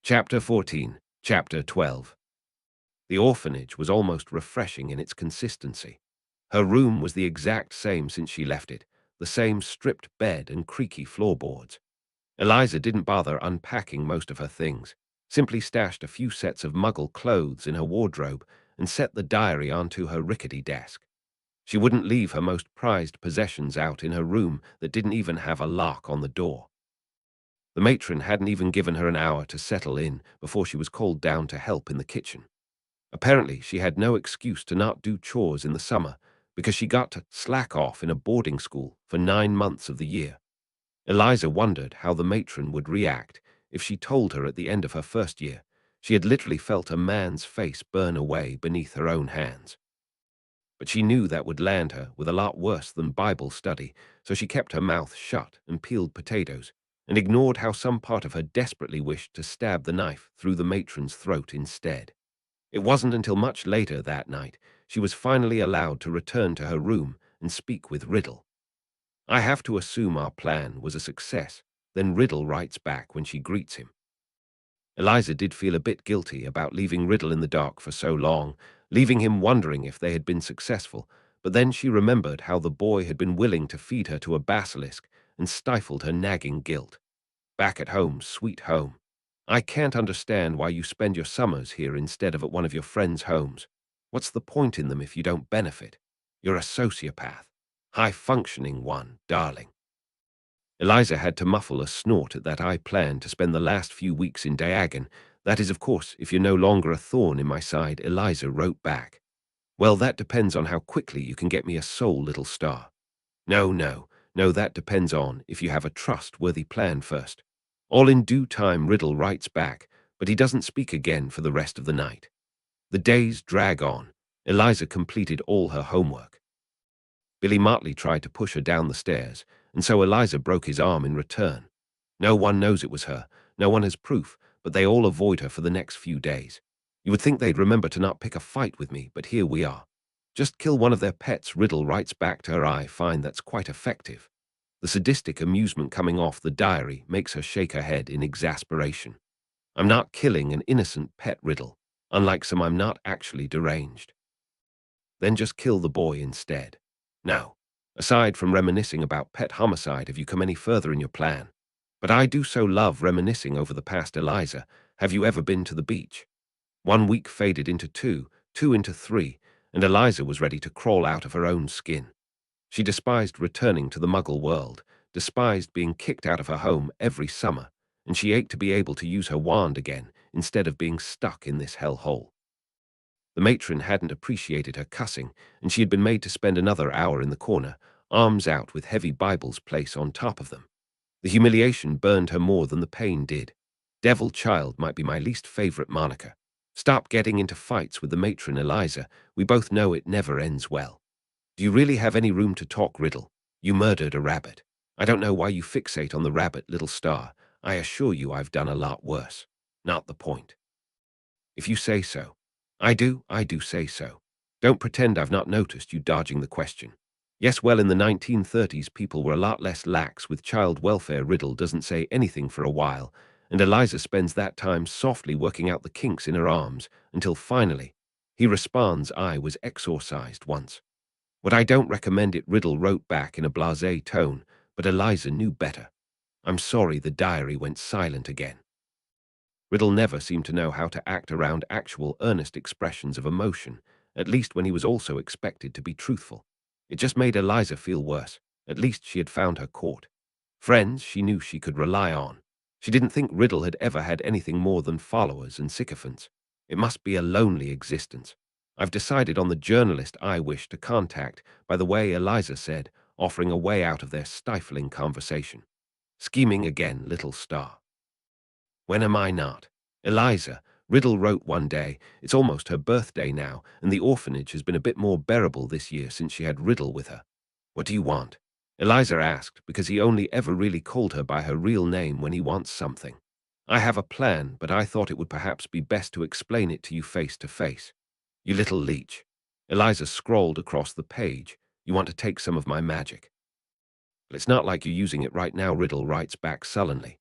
Chapter 14, Chapter 12. The orphanage was almost refreshing in its consistency. Her room was the exact same since she left it, the same stripped bed and creaky floorboards. Eliza didn't bother unpacking most of her things, simply stashed a few sets of muggle clothes in her wardrobe and set the diary onto her rickety desk. She wouldn't leave her most prized possessions out in her room that didn't even have a lock on the door. The matron hadn't even given her an hour to settle in before she was called down to help in the kitchen. Apparently, she had no excuse to not do chores in the summer because she got to slack off in a boarding school for 9 months of the year. Eliza wondered how the matron would react if she told her at the end of her first year she had literally felt a man's face burn away beneath her own hands. But she knew that would land her with a lot worse than Bible study, so she kept her mouth shut and peeled potatoes, and ignored how some part of her desperately wished to stab the knife through the matron's throat instead. It wasn't until much later that night she was finally allowed to return to her room and speak with Riddle. I have to assume our plan was a success, then Riddle writes back when she greets him. Eliza did feel a bit guilty about leaving Riddle in the dark for so long, leaving him wondering if they had been successful, but then she remembered how the boy had been willing to feed her to a basilisk and stifled her nagging guilt. Back at home, sweet home. I can't understand why you spend your summers here instead of at one of your friends' homes. What's the point in them if you don't benefit? You're a sociopath. High-functioning one, darling. Eliza had to muffle a snort at that I planned to spend the last few weeks in Diagon. That is, of course, if you're no longer a thorn in my side, Eliza wrote back. Well, that depends on how quickly you can get me a soul, little star. No, that depends on if you have a trustworthy plan first. All in due time, Riddle writes back, but he doesn't speak again for the rest of the night. The days drag on. Eliza completed all her homework. Billy Motley tried to push her down the stairs, and so Eliza broke his arm in return. No one knows it was her, no one has proof, but they all avoid her for the next few days. You would think they'd remember to not pick a fight with me, but here we are. Just kill one of their pets, Riddle writes back to her. I find that's quite effective. The sadistic amusement coming off the diary makes her shake her head in exasperation. I'm not killing an innocent pet, Riddle. Unlike some, I'm not actually deranged. Then just kill the boy instead. Now, aside from reminiscing about pet homicide, have you come any further in your plan? But I do so love reminiscing over the past, Eliza. Have you ever been to the beach? 1 week faded into 2, 2 into 3, and Eliza was ready to crawl out of her own skin. She despised returning to the Muggle world, despised being kicked out of her home every summer, and she ached to be able to use her wand again instead of being stuck in this hellhole. The matron hadn't appreciated her cussing, and she had been made to spend another hour in the corner, arms out with heavy Bibles placed on top of them. The humiliation burned her more than the pain did. Devil Child might be my least favorite moniker. Stop getting into fights with the matron, Eliza. We both know it never ends well. Do you really have any room to talk, Riddle? You murdered a rabbit. I don't know why you fixate on the rabbit, little star. I assure you I've done a lot worse. Not the point. If you say so. I do say so. Don't pretend I've not noticed you dodging the question. Yes, well, in the 1930s, people were a lot less lax with child welfare. Riddle doesn't say anything for a while, and Eliza spends that time softly working out the kinks in her arms until finally he responds, I was exorcised once. What I don't recommend it, Riddle wrote back in a blasé tone, but Eliza knew better. I'm sorry, the diary went silent again. Riddle never seemed to know how to act around actual earnest expressions of emotion, at least when he was also expected to be truthful. It just made Eliza feel worse. At least she had found her court. Friends she knew she could rely on. She didn't think Riddle had ever had anything more than followers and sycophants. It must be a lonely existence. I've decided on the journalist I wish to contact, by the way, Eliza said, offering a way out of their stifling conversation. Scheming again, little star. When am I not? Eliza, Riddle wrote one day, it's almost her birthday now, and the orphanage has been a bit more bearable this year since she had Riddle with her. What do you want? Eliza asked, because he only ever really called her by her real name when he wants something. I have a plan, but I thought it would perhaps be best to explain it to you face to face. You little leech. Eliza scrolled across the page. You want to take some of my magic. But it's not like you're using it right now, Riddle writes back sullenly.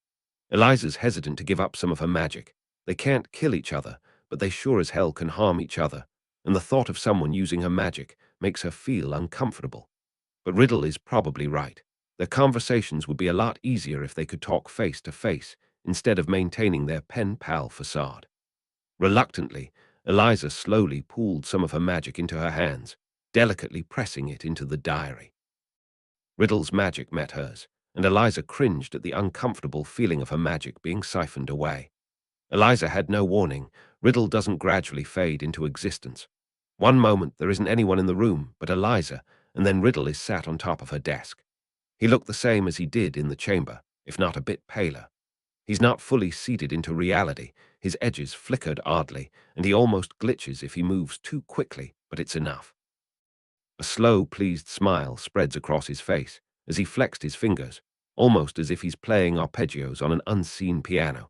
Eliza's hesitant to give up some of her magic. They can't kill each other, but they sure as hell can harm each other, and the thought of someone using her magic makes her feel uncomfortable. But Riddle is probably right. Their conversations would be a lot easier if they could talk face to face, instead of maintaining their pen pal facade. Reluctantly, Eliza slowly pulled some of her magic into her hands, delicately pressing it into the diary. Riddle's magic met hers, and Eliza cringed at the uncomfortable feeling of her magic being siphoned away. Eliza had no warning. Riddle doesn't gradually fade into existence. One moment there isn't anyone in the room but Eliza, and then Riddle is sat on top of her desk. He looked the same as he did in the chamber, if not a bit paler. He's not fully seated into reality. His edges flickered oddly, and he almost glitches if he moves too quickly, but it's enough. A slow, pleased smile spreads across his face as he flexed his fingers, almost as if he's playing arpeggios on an unseen piano.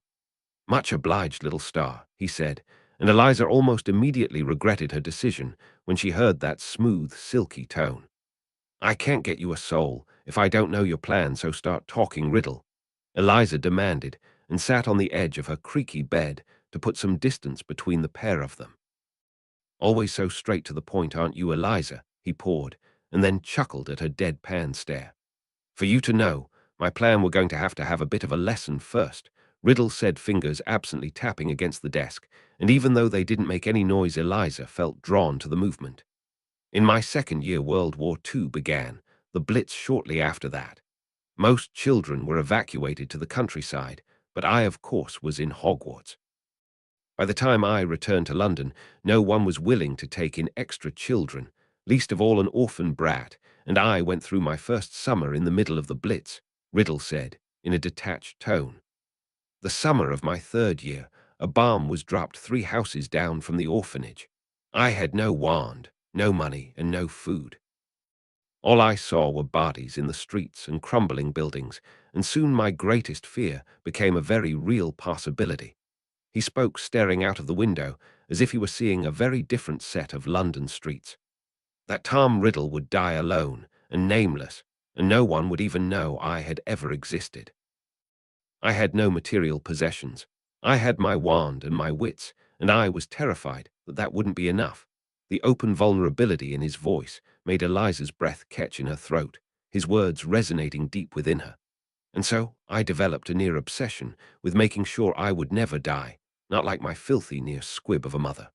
"Much obliged, little star," he said, and Eliza almost immediately regretted her decision when she heard that smooth, silky tone. "I can't get you a soul if I don't know your plan, so start talking, Riddle," Eliza demanded, and sat on the edge of her creaky bed to put some distance between the pair of them. "Always so straight to the point, aren't you, Eliza?" he poured, and then chuckled at her deadpan stare. "For you to know, my plan we're going to have a bit of a lesson first," Riddle said, fingers absently tapping against the desk, and even though they didn't make any noise, Eliza felt drawn to the movement. "In my second year, World War II began, the Blitz shortly after that. Most children were evacuated to the countryside, but I, of course, was in Hogwarts. By the time I returned to London, no one was willing to take in extra children, least of all an orphan brat, and I went through my first summer in the middle of the Blitz," Riddle said, in a detached tone. "The summer of my third year, a bomb was dropped 3 houses down from the orphanage. I had no wand, no money, and no food. All I saw were bodies in the streets and crumbling buildings, and soon my greatest fear became a very real possibility." He spoke staring out of the window as if he were seeing a very different set of London streets. "That Tom Riddle would die alone and nameless, and no one would even know I had ever existed. I had no material possessions. I had my wand and my wits, and I was terrified that that wouldn't be enough." The open vulnerability in his voice made Eliza's breath catch in her throat, his words resonating deep within her. "And so I developed a near obsession with making sure I would never die, not like my filthy near squib of a mother.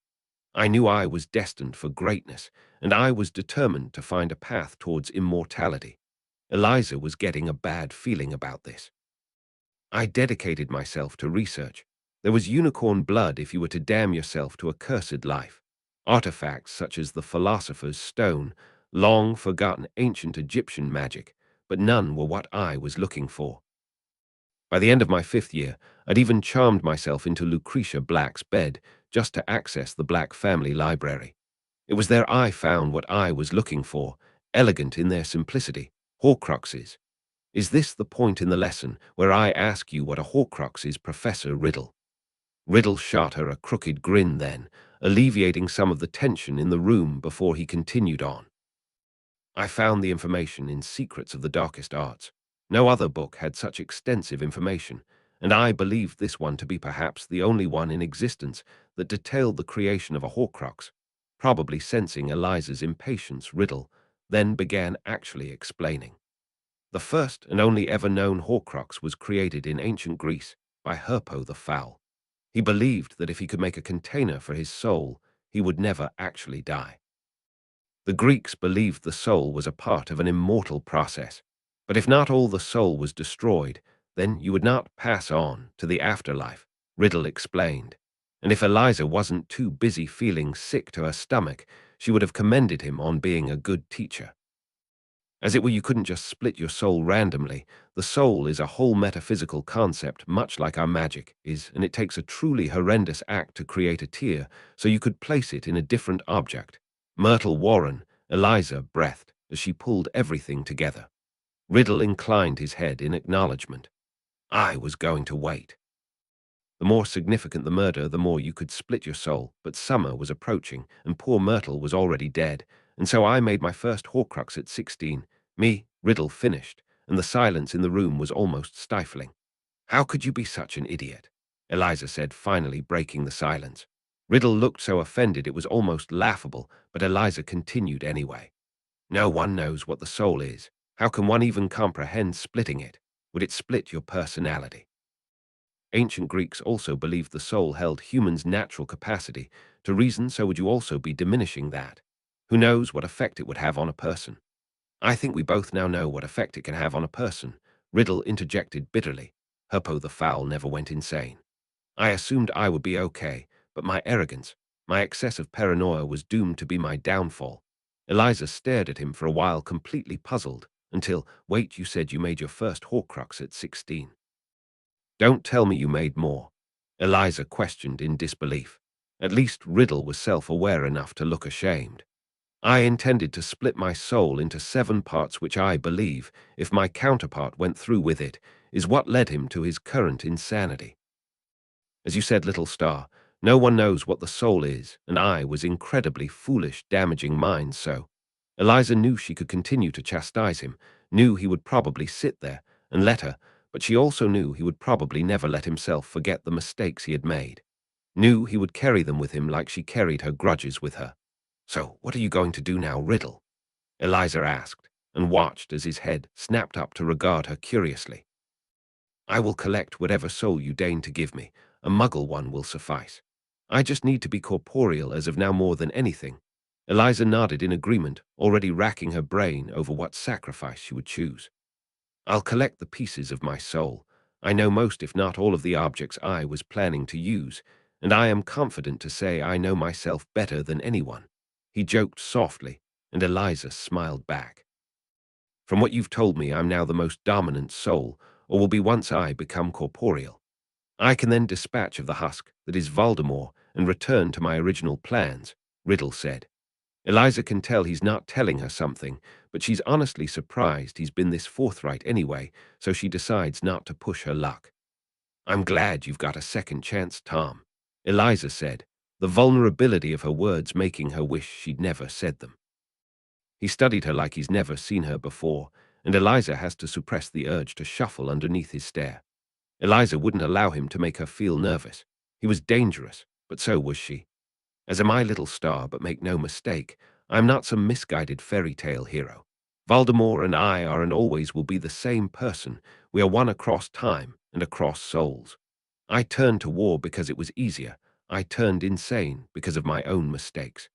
I knew I was destined for greatness, and I was determined to find a path towards immortality." Eliza was getting a bad feeling about this. "I dedicated myself to research. There was unicorn blood if you were to damn yourself to a cursed life. Artifacts such as the Philosopher's Stone, long-forgotten ancient Egyptian magic, but none were what I was looking for. By the end of my 5th year, I'd even charmed myself into Lucretia Black's bed just to access the Black family library. It was there I found what I was looking for, elegant in their simplicity, Horcruxes. Is this the point in the lesson where I ask you what a Horcrux is, Professor Riddle?" Riddle shot her a crooked grin then, alleviating some of the tension in the room before he continued on. "I found the information in Secrets of the Darkest Arts. No other book had such extensive information, and I believed this one to be perhaps the only one in existence that detailed the creation of a Horcrux." Probably sensing Eliza's impatience, Riddle then began actually explaining. "The first and only ever known Horcrux was created in ancient Greece by Herpo the Foul. He believed that if he could make a container for his soul, he would never actually die. The Greeks believed the soul was a part of an immortal process, but if not all the soul was destroyed, then you would not pass on to the afterlife," Riddle explained. And if Eliza wasn't too busy feeling sick to her stomach, she would have commended him on being a good teacher. "As it were, you couldn't just split your soul randomly. The soul is a whole metaphysical concept, much like our magic is, and it takes a truly horrendous act to create a tear, so you could place it in a different object." Myrtle Warren, Eliza breathed as she pulled everything together. Riddle inclined his head in acknowledgement. "I was going to wait. The more significant the murder, the more you could split your soul, but summer was approaching, and poor Myrtle was already dead, and so I made my first Horcrux at 16. Me," Riddle finished, and the silence in the room was almost stifling. "How could you be such an idiot?" Eliza said, finally breaking the silence. Riddle looked so offended it was almost laughable, but Eliza continued anyway. No one knows what the soul is. How can one even comprehend splitting it? Would it split your personality? Ancient Greeks also believed the soul held humans' natural capacity to reason, so would you also be diminishing that? Who knows what effect it would have on a person? I think we both now know what effect it can have on a person, Riddle interjected bitterly. Huppo the Fowl never went insane. I assumed I would be okay, but my arrogance, my excessive paranoia was doomed to be my downfall. Eliza stared at him for a while, completely puzzled, until, wait, you said you made your first Horcrux at 16. Don't tell me you made more. Eliza questioned in disbelief. At least Riddle was self-aware enough to look ashamed. I intended to split my soul into 7 parts, which I believe, if my counterpart went through with it, is what led him to his current insanity. As you said, little star, no one knows what the soul is, and I was incredibly foolish, damaging mine so. Eliza knew she could continue to chastise him, knew he would probably sit there and let her, but she also knew he would probably never let himself forget the mistakes he had made. Knew he would carry them with him like she carried her grudges with her. So, what are you going to do now, Riddle? Eliza asked, and watched as his head snapped up to regard her curiously. I will collect whatever soul you deign to give me. A muggle one will suffice. I just need to be corporeal as of now more than anything. Eliza nodded in agreement, already racking her brain over what sacrifice she would choose. I'll collect the pieces of my soul. I know most, if not all, of the objects I was planning to use, and I am confident to say I know myself better than anyone. He joked softly, and Eliza smiled back. From what you've told me, I'm now the most dominant soul, or will be once I become corporeal. I can then dispatch of the husk that is Voldemort and return to my original plans, Riddle said. Eliza can tell he's not telling her something, but she's honestly surprised he's been this forthright anyway, so she decides not to push her luck. I'm glad you've got a second chance, Tom, Eliza said, the vulnerability of her words making her wish she'd never said them. He studied her like he's never seen her before, and Eliza has to suppress the urge to shuffle underneath his stare. Eliza wouldn't allow him to make her feel nervous. He was dangerous, but so was she. As am I, little star, but make no mistake, I am not some misguided fairy tale hero. Voldemort and I are and always will be the same person. We are one across time and across souls. I turned to war because it was easier. I turned insane because of my own mistakes.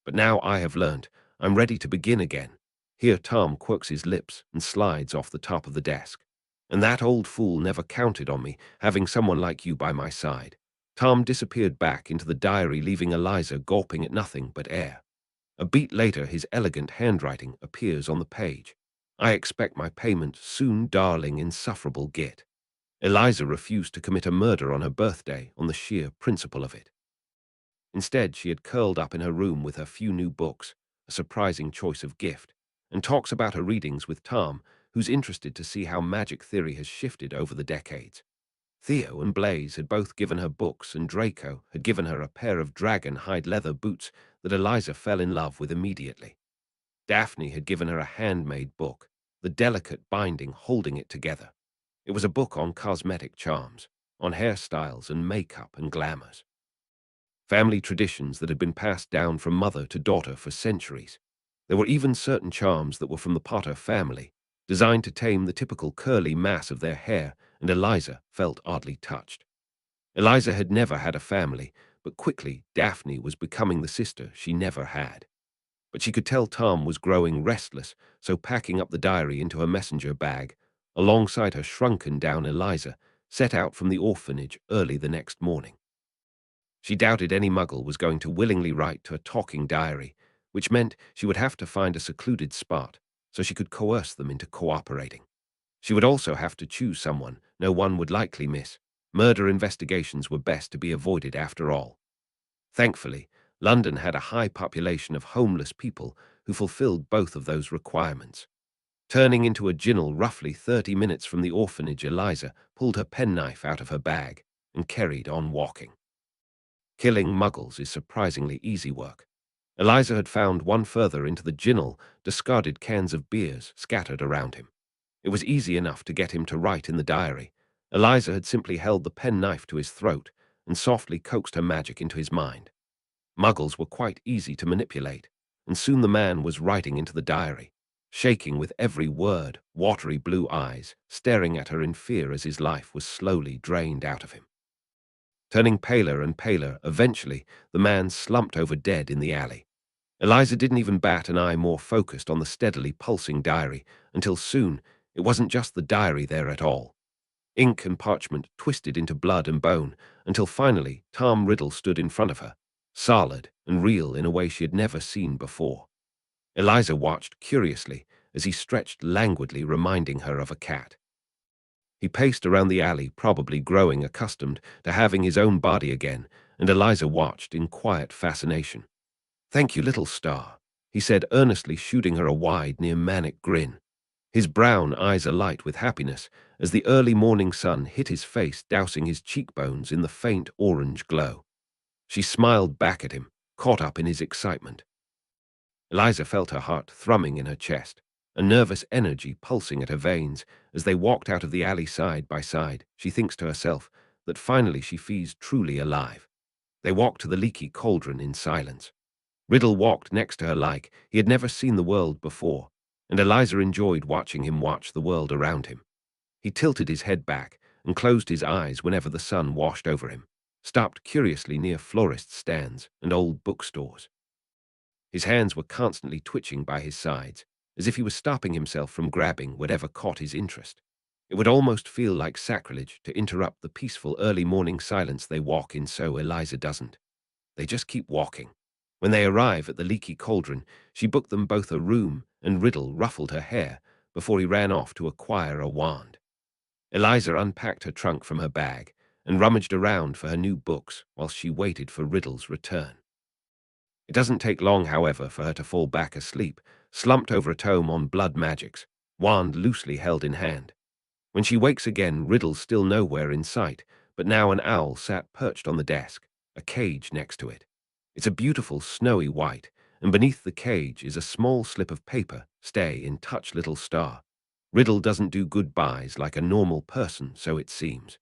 But now I have learned, I'm ready to begin again. Here Tom quirks his lips and slides off the top of the desk. And that old fool never counted on me, having someone like you by my side. Tom disappeared back into the diary, leaving Eliza gulping at nothing but air. A beat later, his elegant handwriting appears on the page. I expect my payment soon, darling, insufferable git. Eliza refused to commit a murder on her birthday on the sheer principle of it. Instead, she had curled up in her room with her few new books, a surprising choice of gift, and talks about her readings with Tom, who's interested to see how magic theory has shifted over the decades. Theo and Blaze had both given her books, and Draco had given her a pair of dragon hide leather boots that Eliza fell in love with immediately. Daphne had given her a handmade book, the delicate binding holding it together. It was a book on cosmetic charms, on hairstyles and makeup and glamours. Family traditions that had been passed down from mother to daughter for centuries. There were even certain charms that were from the Potter family, designed to tame the typical curly mass of their hair, and Eliza felt oddly touched. Eliza had never had a family, but quickly Daphne was becoming the sister she never had. But she could tell Tom was growing restless, so packing up the diary into her messenger bag, alongside her shrunken-down Eliza, set out from the orphanage early the next morning. She doubted any muggle was going to willingly write to a talking diary, which meant she would have to find a secluded spot so she could coerce them into cooperating. She would also have to choose someone no one would likely miss. Murder investigations were best to be avoided after all. Thankfully, London had a high population of homeless people who fulfilled both of those requirements. Turning into a ginnel roughly 30 minutes from the orphanage, Eliza pulled her penknife out of her bag and carried on walking. Killing muggles is surprisingly easy work. Eliza had found one further into the ginnel, discarded cans of beers scattered around him. It was easy enough to get him to write in the diary, Eliza had simply held the penknife to his throat and softly coaxed her magic into his mind. Muggles were quite easy to manipulate, and soon the man was writing into the diary, shaking with every word, watery blue eyes, staring at her in fear as his life was slowly drained out of him. Turning paler and paler, eventually, the man slumped over dead in the alley. Eliza didn't even bat an eye, more focused on the steadily pulsing diary, until soon it wasn't just the diary there at all. Ink and parchment twisted into blood and bone, until finally Tom Riddle stood in front of her, solid and real in a way she had never seen before. Eliza watched curiously as he stretched languidly, reminding her of a cat. He paced around the alley, probably growing accustomed to having his own body again, and Eliza watched in quiet fascination. "Thank you, little star," he said earnestly, shooting her a wide, near-manic grin. His brown eyes alight with happiness as the early morning sun hit his face, dousing his cheekbones in the faint orange glow. She smiled back at him, caught up in his excitement. Eliza felt her heart thrumming in her chest, a nervous energy pulsing at her veins as they walked out of the alley side by side. She thinks to herself that finally she feels truly alive. They walked to the leaky cauldron in silence. Riddle walked next to her like he had never seen the world before, and Eliza enjoyed watching him watch the world around him. He tilted his head back and closed his eyes whenever the sun washed over him, stopped curiously near florist stands and old bookstores. His hands were constantly twitching by his sides, as if he was stopping himself from grabbing whatever caught his interest. It would almost feel like sacrilege to interrupt the peaceful early morning silence they walk in, so Eliza doesn't. They just keep walking. When they arrive at the leaky cauldron, she booked them both a room, and Riddle ruffled her hair before he ran off to acquire a wand. Eliza unpacked her trunk from her bag and rummaged around for her new books while she waited for Riddle's return. It doesn't take long, however, for her to fall back asleep, slumped over a tome on blood magics, wand loosely held in hand. When she wakes again, Riddle's still nowhere in sight, but now an owl sat perched on the desk, a cage next to it. It's a beautiful snowy white, and beneath the cage is a small slip of paper. "Stay in touch, little star." Riddle doesn't do goodbyes like a normal person, so it seems.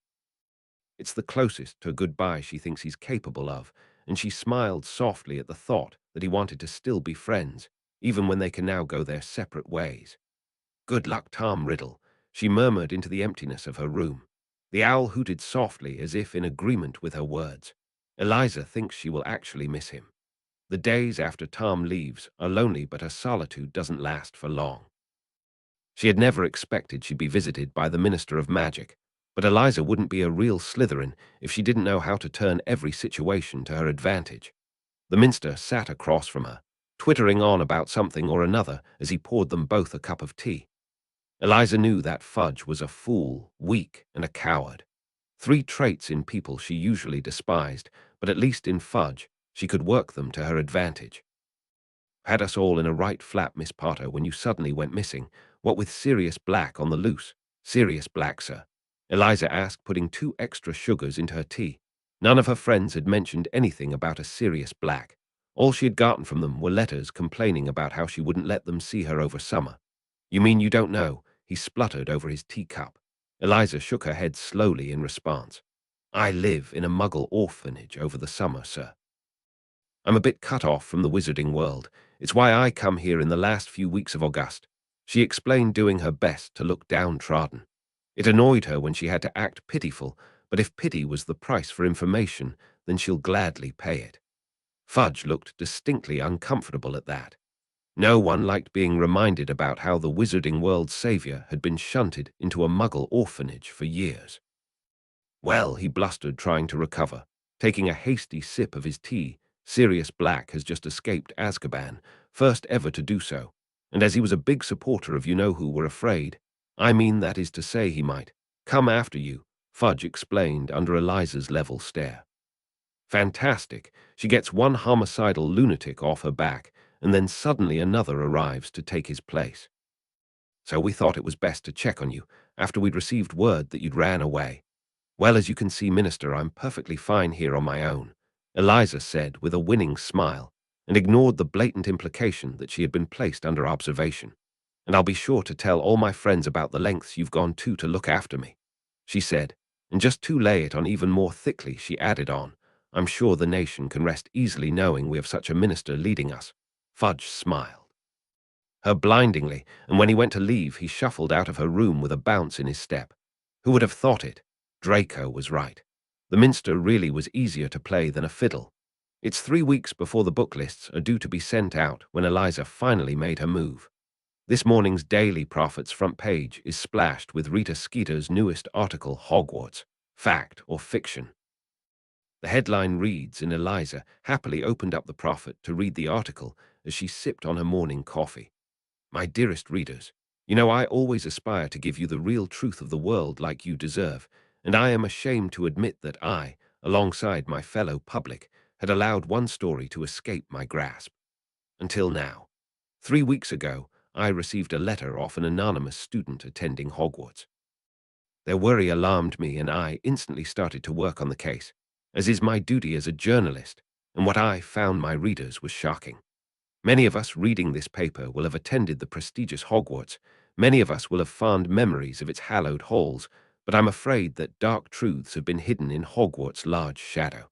It's the closest to a goodbye she thinks he's capable of, and she smiled softly at the thought that he wanted to still be friends, even when they can now go their separate ways. "Good luck, Tom Riddle," she murmured into the emptiness of her room. The owl hooted softly as if in agreement with her words. Eliza thinks she will actually miss him. The days after Tom leaves are lonely, but her solitude doesn't last for long. She had never expected she'd be visited by the Minister of Magic, but Eliza wouldn't be a real Slytherin if she didn't know how to turn every situation to her advantage. The Minster sat across from her, twittering on about something or another as he poured them both a cup of tea. Eliza knew that Fudge was a fool, weak, and a coward. 3 traits in people she usually despised, but at least in Fudge, she could work them to her advantage. "Had us all in a right flap, Miss Potter, when you suddenly went missing. What with Sirius Black on the loose?" "Sirius Black, sir?" Eliza asked, putting 2 extra sugars into her tea. None of her friends had mentioned anything about a Sirius Black. All she had gotten from them were letters complaining about how she wouldn't let them see her over summer. "You mean you don't know?" He spluttered over his teacup. Eliza shook her head slowly in response. "I live in a Muggle orphanage over the summer, sir. I'm a bit cut off from the wizarding world. It's why I come here in the last few weeks of August," she explained, doing her best to look downtrodden. It annoyed her when she had to act pitiful, but if pity was the price for information, then she'll gladly pay it. Fudge looked distinctly uncomfortable at that. No one liked being reminded about how the wizarding world's savior had been shunted into a Muggle orphanage for years. "Well," he blustered, trying to recover, taking a hasty sip of his tea. "Sirius Black has just escaped Azkaban, first ever to do so, and as he was a big supporter of you-know-who, we're afraid. I mean, that is to say, he might come after you," Fudge explained under Eliza's level stare. Fantastic. She gets one homicidal lunatic off her back, and then suddenly another arrives to take his place. "So we thought it was best to check on you after we'd received word that you'd ran away. Well, as you can see, Minister, I'm perfectly fine here on my own," Eliza said with a winning smile, and ignored the blatant implication that she had been placed under observation. "And I'll be sure to tell all my friends about the lengths you've gone to look after me," she said, And just to lay it on even more thickly, she added on, "I'm sure the nation can rest easily knowing we have such a minister leading us." Fudge smiled. Her blindingly, and when he went to leave, he shuffled out of her room with a bounce in his step. Who would have thought it? Draco was right. The minster really was easier to play than a fiddle. It's 3 weeks before the book lists are due to be sent out when Eliza finally made her move. This morning's Daily Prophet's front page is splashed with Rita Skeeter's newest article, Hogwarts, Fact or Fiction. The headline reads, and Eliza happily opened up the Prophet to read the article as she sipped on her morning coffee. My dearest readers, you know I always aspire to give you the real truth of the world like you deserve, and I am ashamed to admit that I, alongside my fellow public, had allowed one story to escape my grasp. Until now. 3 weeks ago, I received a letter off an anonymous student attending Hogwarts. Their worry alarmed me, and I instantly started to work on the case, as is my duty as a journalist, and what I found my readers was shocking. Many of us reading this paper will have attended the prestigious Hogwarts. Many of us will have fond memories of its hallowed halls, but I'm afraid that dark truths have been hidden in Hogwarts' large shadow.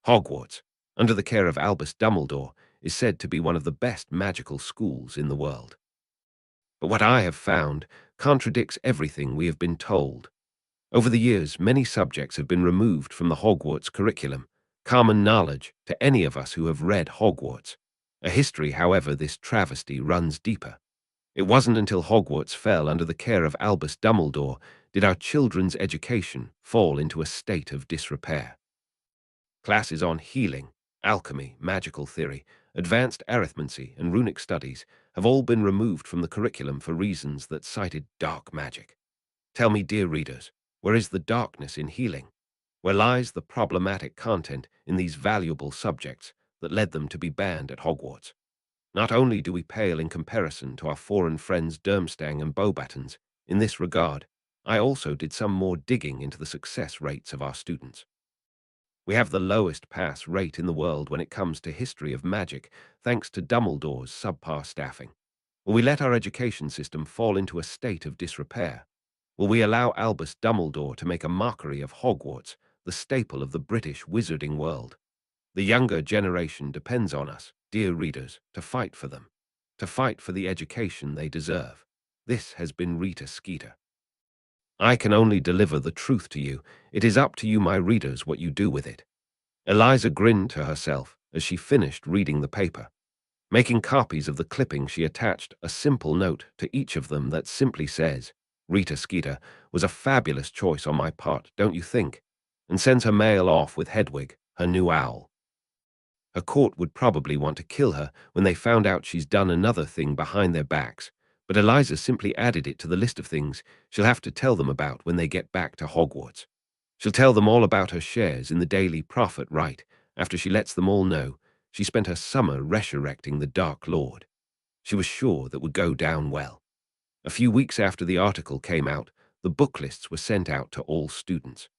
Hogwarts, under the care of Albus Dumbledore, is said to be one of the best magical schools in the world. But what I have found contradicts everything we have been told. Over the years, many subjects have been removed from the Hogwarts curriculum, common knowledge to any of us who have read Hogwarts. A history, however, this travesty runs deeper. It wasn't until Hogwarts fell under the care of Albus Dumbledore did our children's education fall into a state of disrepair. Classes on healing, alchemy, magical theory, advanced arithmancy, and runic studies have all been removed from the curriculum for reasons that cited dark magic. Tell me, dear readers, where is the darkness in healing? Where lies the problematic content in these valuable subjects that led them to be banned at Hogwarts? Not only do we pale in comparison to our foreign friends Durmstrang and Beauxbatons, in this regard, I also did some more digging into the success rates of our students. We have the lowest pass rate in the world when it comes to history of magic, thanks to Dumbledore's subpar staffing. Will we let our education system fall into a state of disrepair? Will we allow Albus Dumbledore to make a mockery of Hogwarts, the staple of the British wizarding world? The younger generation depends on us, dear readers, to fight for them, to fight for the education they deserve. This has been Rita Skeeter. I can only deliver the truth to you. It is up to you, my readers, what you do with it. Eliza grinned to herself as she finished reading the paper. Making copies of the clipping, she attached a simple note to each of them that simply says, "Rita Skeeter was a fabulous choice on my part, don't you think?" and sends her mail off with Hedwig, her new owl. Her court would probably want to kill her when they found out she's done another thing behind their backs, but Eliza simply added it to the list of things she'll have to tell them about when they get back to Hogwarts. She'll tell them all about her shares in the Daily Prophet right after she lets them all know she spent her summer resurrecting the Dark Lord. She was sure that would go down well. A few weeks after the article came out, the book lists were sent out to all students.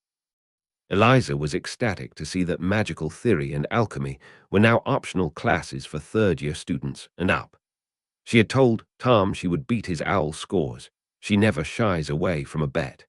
Eliza was ecstatic to see that magical theory and alchemy were now optional classes for third-year students and up. She had told Tom she would beat his owl scores. She never shies away from a bet.